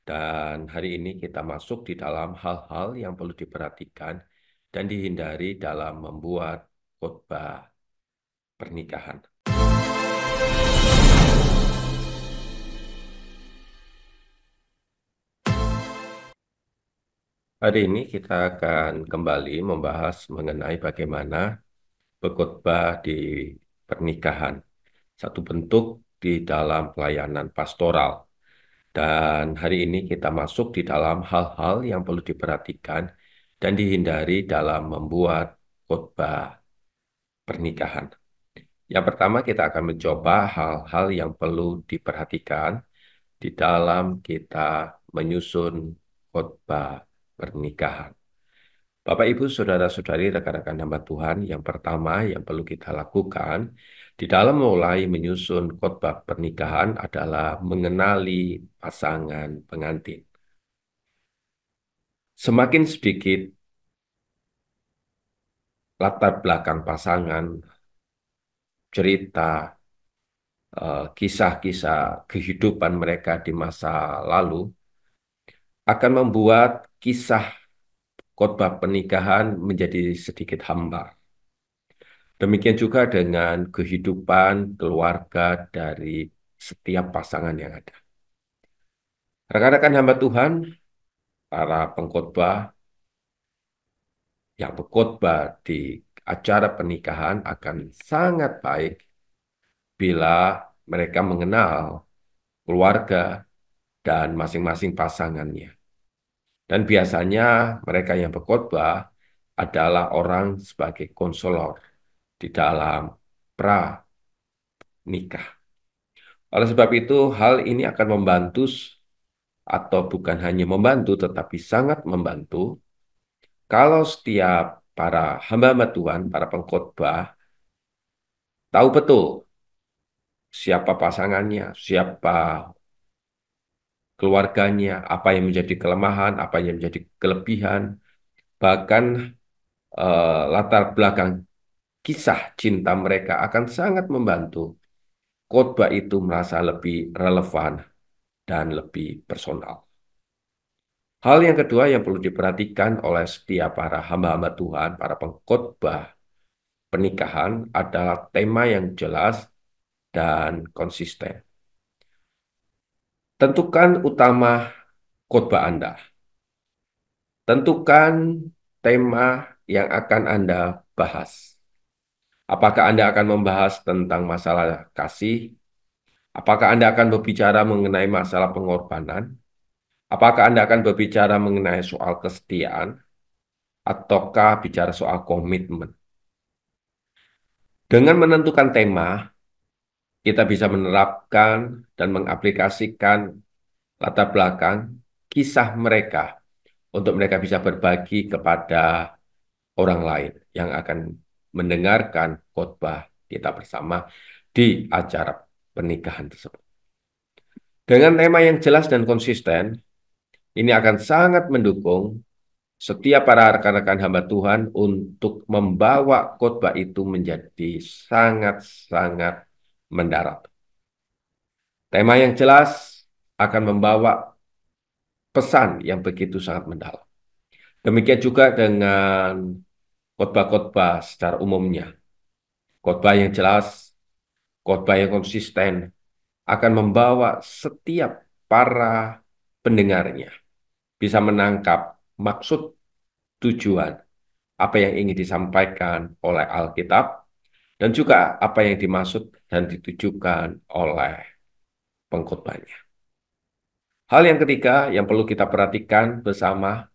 Dan hari ini kita masuk di dalam hal-hal yang perlu diperhatikan dan dihindari dalam membuat khotbah pernikahan. Hari ini kita akan kembali membahas mengenai bagaimana berkhotbah di pernikahan, satu bentuk di dalam pelayanan pastoral. Dan hari ini kita masuk di dalam hal-hal yang perlu diperhatikan dan dihindari dalam membuat khotbah pernikahan. Yang pertama, kita akan mencoba hal-hal yang perlu diperhatikan di dalam kita menyusun khotbah pernikahan. Bapak, Ibu, Saudara-saudari, rekan-rekan hamba Tuhan, yang pertama yang perlu kita lakukan di dalam mulai menyusun khotbah pernikahan adalah mengenali pasangan pengantin. Semakin sedikit latar belakang pasangan, cerita, kisah-kisah kehidupan mereka di masa lalu akan membuat kisah khotbah pernikahan menjadi sedikit hambar. Demikian juga dengan kehidupan keluarga dari setiap pasangan yang ada. Rekan-rekan hamba Tuhan, para pengkhotbah yang berkhotbah di acara pernikahan akan sangat baik bila mereka mengenal keluarga dan masing-masing pasangannya. Dan biasanya mereka yang berkhotbah adalah orang sebagai konselor di dalam pranikah. Oleh sebab itu, hal ini akan membantu atau bukan hanya membantu, tetapi sangat membantu kalau setiap para hamba-hamba Tuhan, para pengkhotbah, tahu betul siapa pasangannya, siapa keluarganya, apa yang menjadi kelemahan, apa yang menjadi kelebihan, bahkan latar belakang kisah cinta mereka akan sangat membantu khotbah itu merasa lebih relevan dan lebih personal. Hal yang kedua yang perlu diperhatikan oleh setiap para hamba-hamba Tuhan, para pengkhotbah pernikahan adalah tema yang jelas dan konsisten. Tentukan utama khotbah Anda. Tentukan tema yang akan Anda bahas. Apakah Anda akan membahas tentang masalah kasih? Apakah Anda akan berbicara mengenai masalah pengorbanan? Apakah Anda akan berbicara mengenai soal kesetiaan? Ataukah bicara soal komitmen? Dengan menentukan tema, kita bisa menerapkan dan mengaplikasikan latar belakang kisah mereka untuk mereka bisa berbagi kepada orang lain yang akan mendengarkan khotbah kita bersama di acara pernikahan tersebut. Dengan tema yang jelas dan konsisten, ini akan sangat mendukung setiap para rekan-rekan hamba Tuhan untuk membawa khotbah itu menjadi sangat-sangat mendarat. Tema yang jelas akan membawa pesan yang begitu sangat mendalam. Demikian juga dengan khotbah-khotbah secara umumnya. Khotbah yang jelas, khotbah yang konsisten akan membawa setiap para pendengarnya bisa menangkap maksud tujuan apa yang ingin disampaikan oleh Alkitab dan juga apa yang dimaksud dan ditujukan oleh pengkhotbahnya. Hal yang ketiga yang perlu kita perhatikan bersama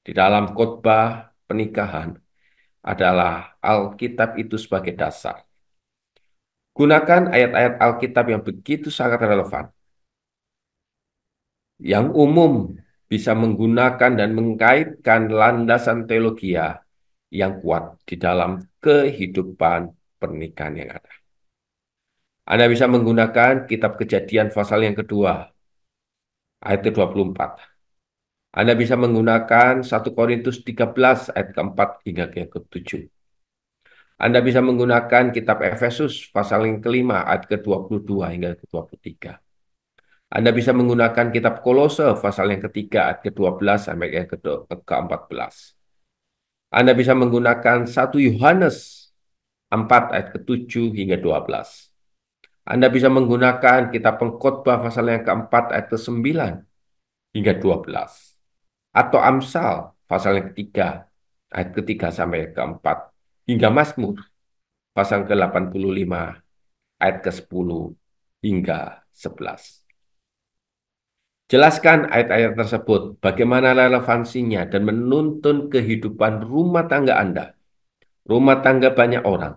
di dalam khotbah pernikahan adalah Alkitab itu sebagai dasar. Gunakan ayat-ayat Alkitab yang begitu sangat relevan, yang umum bisa menggunakan dan mengkaitkan landasan teologia yang kuat di dalam kehidupan pernikahan yang ada. Anda bisa menggunakan kitab Kejadian pasal yang kedua, ayat ke-24. Anda bisa menggunakan 1 Korintus 13 ayat keempat hingga ke-7. Anda bisa menggunakan kitab Efesus pasal yang kelima ayat ke-22 hingga ke-23. Anda bisa menggunakan kitab Kolose pasal yang ketiga ayat ke-12 sampai yang ke-14. Anda bisa menggunakan 1 Yohanes 4 ayat ke-7 hingga 12. Anda bisa menggunakan kitab Pengkhotbah pasal yang keempat ayat ke-9 hingga 12. Atau Amsal pasal yang ketiga ayat ketiga sampai keempat. Hingga Mazmur pasal ke-85 ayat ke-10 hingga 11. Jelaskan ayat-ayat tersebut, bagaimana relevansinya dan menuntun kehidupan rumah tangga Anda, rumah tangga banyak orang,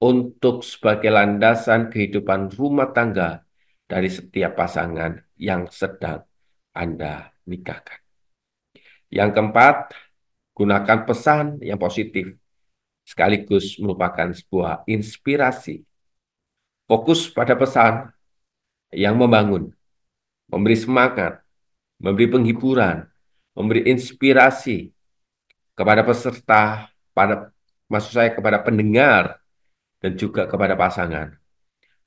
untuk sebagai landasan kehidupan rumah tangga dari setiap pasangan yang sedang Anda nikahkan. Yang keempat, gunakan pesan yang positif, sekaligus merupakan sebuah inspirasi. Fokus pada pesan yang membangun, memberi semangat, memberi penghiburan, memberi inspirasi kepada peserta, pada maksud saya kepada pendengar dan juga kepada pasangan,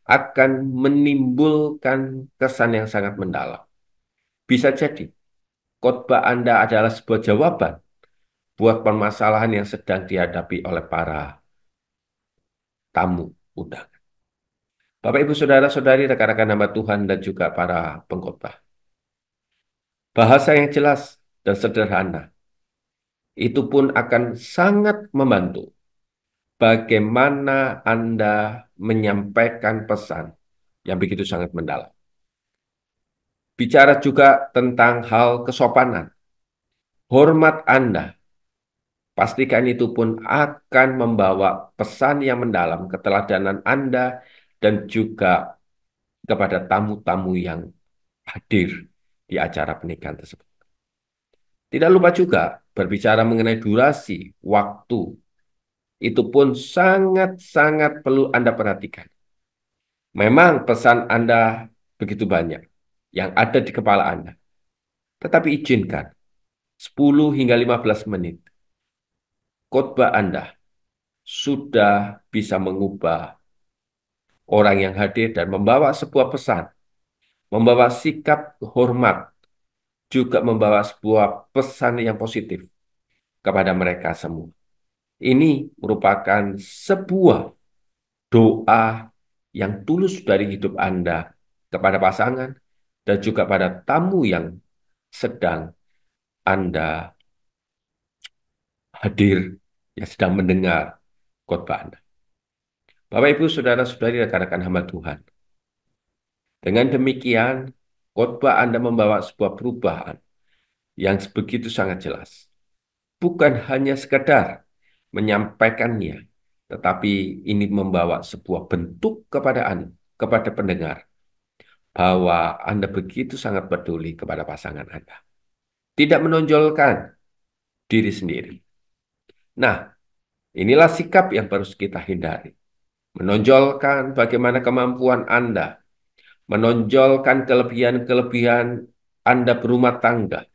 akan menimbulkan kesan yang sangat mendalam. Bisa jadi khotbah Anda adalah sebuah jawaban buat permasalahan yang sedang dihadapi oleh para tamu undangan. Bapak, Ibu, Saudara-saudari, rekan-rekan hamba Tuhan, dan juga para pengkhotbah. Bahasa yang jelas dan sederhana itu pun akan sangat membantu bagaimana Anda menyampaikan pesan yang begitu sangat mendalam. Bicara juga tentang hal kesopanan. Hormat Anda, pastikan itu pun akan membawa pesan yang mendalam, keteladanan Anda, dan juga kepada tamu-tamu yang hadir di acara pernikahan tersebut. Tidak lupa juga berbicara mengenai durasi, waktu, itu pun sangat-sangat perlu Anda perhatikan. Memang pesan Anda begitu banyak yang ada di kepala Anda, tetapi izinkan 10 hingga 15 menit khotbah Anda sudah bisa mengubah orang yang hadir dan membawa sebuah pesan, membawa sikap hormat, juga membawa sebuah pesan yang positif kepada mereka semua. Ini merupakan sebuah doa yang tulus dari hidup Anda kepada pasangan dan juga pada tamu yang sedang Anda hadir, yang sedang mendengar khotbah Anda. Bapak, Ibu, Saudara-saudari, rekan-rekan hamba Tuhan. Dengan demikian, khotbah Anda membawa sebuah perubahan yang begitu sangat jelas. Bukan hanya sekedar menyampaikannya, tetapi ini membawa sebuah bentuk kepada Anda, kepada pendengar, bahwa Anda begitu sangat peduli kepada pasangan Anda. Tidak menonjolkan diri sendiri. Nah, inilah sikap yang harus kita hindari. Menonjolkan bagaimana kemampuan Anda, menonjolkan kelebihan-kelebihan Anda berumah tangga,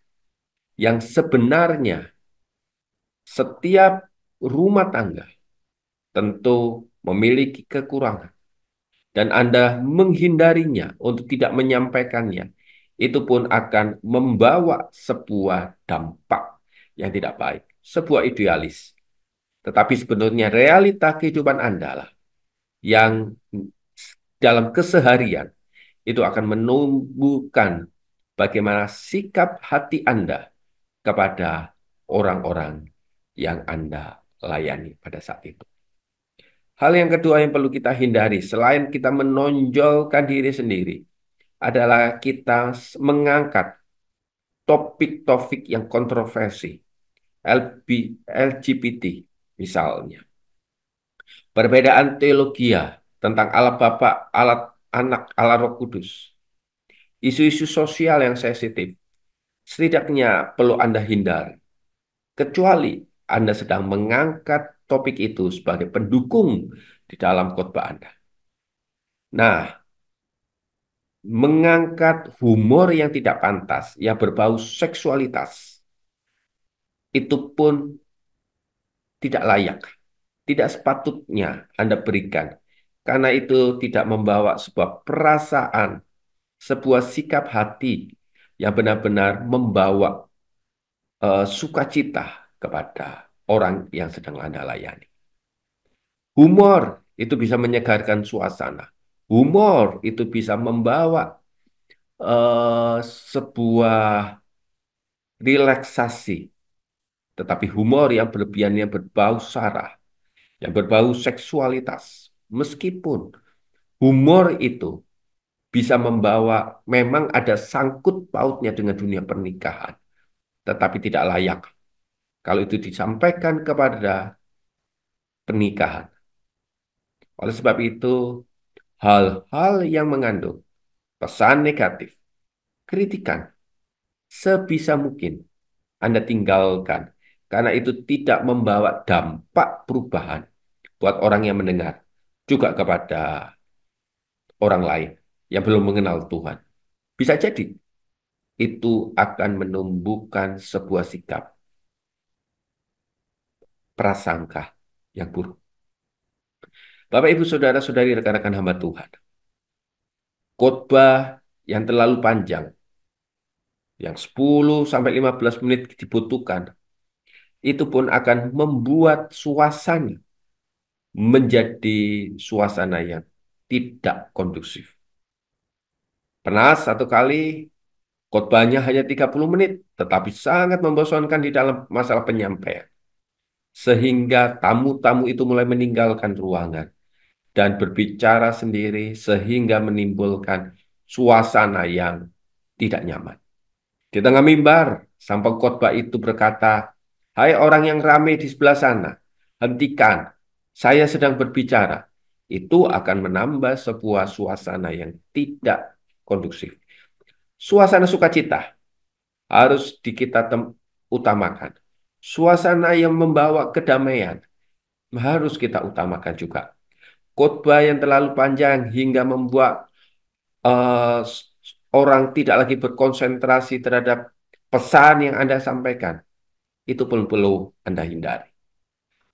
yang sebenarnya setiap rumah tangga tentu memiliki kekurangan, dan Anda menghindarinya untuk tidak menyampaikannya, itu pun akan membawa sebuah dampak yang tidak baik, sebuah idealis. Tetapi sebenarnya realita kehidupan Anda lah yang dalam keseharian itu akan menumbuhkan bagaimana sikap hati Anda kepada orang-orang yang Anda layani pada saat itu. Hal yang kedua yang perlu kita hindari, selain kita menonjolkan diri sendiri, adalah kita mengangkat topik-topik yang kontroversi, LGBT misalnya. Perbedaan teologi tentang Allah Bapa, Allah Anak, Allah Roh Kudus. Isu-isu sosial yang sensitif, setidaknya perlu Anda hindari. Kecuali Anda sedang mengangkat topik itu sebagai pendukung di dalam khotbah Anda. Nah, mengangkat humor yang tidak pantas, yang berbau seksualitas, itu pun tidak layak, tidak sepatutnya Anda berikan, karena itu tidak membawa sebuah perasaan sebuah sikap hati yang benar-benar membawa sukacita kepada orang yang sedang Anda layani. Humor itu bisa menyegarkan suasana. Humor itu bisa membawa sebuah relaksasi. Tetapi humor yang berlebihan, yang berbau sara, yang berbau seksualitas. Meskipun humor itu bisa membawa, memang ada sangkut pautnya dengan dunia pernikahan, tetapi tidak layak kalau itu disampaikan kepada pernikahan. Oleh sebab itu, hal-hal yang mengandung pesan negatif, kritikan, sebisa mungkin Anda tinggalkan, karena itu tidak membawa dampak perubahan buat orang yang mendengar, juga kepada orang lain yang belum mengenal Tuhan. Bisa jadi itu akan menumbuhkan sebuah sikap prasangka yang buruk. Bapak, Ibu, Saudara-saudari, rekan-rekan hamba Tuhan, khotbah yang terlalu panjang, yang 10 sampai 15 menit dibutuhkan, itu pun akan membuat suasana menjadi suasana yang tidak kondusif. Pernah satu kali khotbahnya hanya 30 menit, tetapi sangat membosankan di dalam masalah penyampaian. Sehingga tamu-tamu itu mulai meninggalkan ruangan dan berbicara sendiri sehingga menimbulkan suasana yang tidak nyaman. Di tengah mimbar, sang pengkhotbah itu berkata, "Hai orang yang ramai di sebelah sana, hentikan, saya sedang berbicara." Itu akan menambah sebuah suasana yang tidak kondusif. Suasana sukacita harus kita utamakan. Suasana yang membawa kedamaian harus kita utamakan juga. Khotbah yang terlalu panjang hingga membuat eh, orang tidak lagi berkonsentrasi terhadap pesan yang Anda sampaikan, itu pun perlu Anda hindari.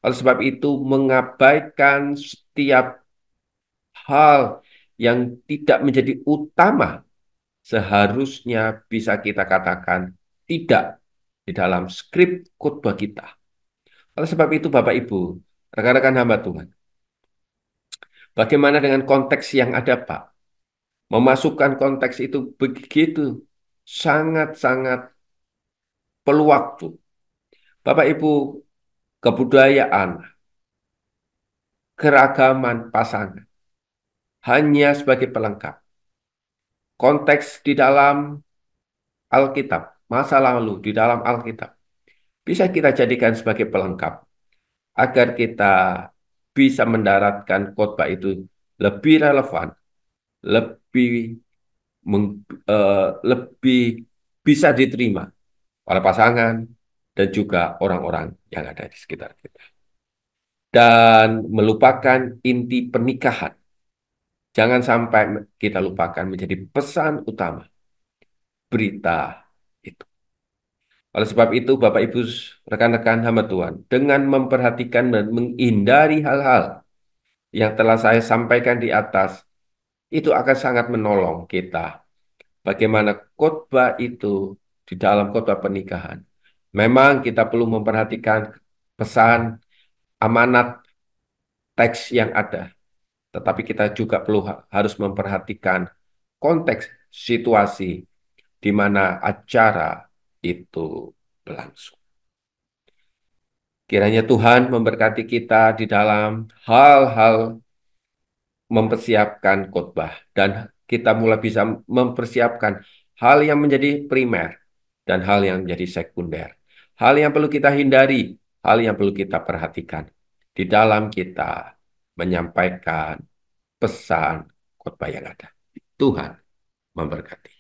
Oleh sebab itu, mengabaikan setiap hal yang tidak menjadi utama seharusnya bisa kita katakan tidak di dalam skrip khotbah kita. Oleh sebab itu, Bapak Ibu, rekan-rekan hamba Tuhan, bagaimana dengan konteks yang ada, Pak? Memasukkan konteks itu begitu sangat-sangat perlu waktu. Bapak Ibu, kebudayaan, keragaman pasangan hanya sebagai pelengkap. Konteks di dalam Alkitab, masa lalu di dalam Alkitab, bisa kita jadikan sebagai pelengkap agar kita bisa mendaratkan khotbah itu lebih relevan, lebih lebih bisa diterima oleh pasangan dan juga orang-orang yang ada di sekitar kita. Dan melupakan inti pernikahan. Jangan sampai kita lupakan menjadi pesan utama berita itu. Oleh sebab itu, Bapak Ibu, rekan-rekan hamba Tuhan, dengan memperhatikan dan menghindari hal-hal yang telah saya sampaikan di atas, itu akan sangat menolong kita. Bagaimana khotbah itu di dalam khotbah pernikahan. Memang kita perlu memperhatikan pesan, amanat, teks yang ada. Tetapi kita juga perlu harus memperhatikan konteks situasi di mana acara itu berlangsung. Kiranya Tuhan memberkati kita di dalam hal-hal mempersiapkan khotbah dan kita mulai bisa mempersiapkan hal yang menjadi primer dan hal yang menjadi sekunder. Hal yang perlu kita hindari, hal yang perlu kita perhatikan di dalam kita menyampaikan pesan khotbah yang ada. Tuhan memberkati.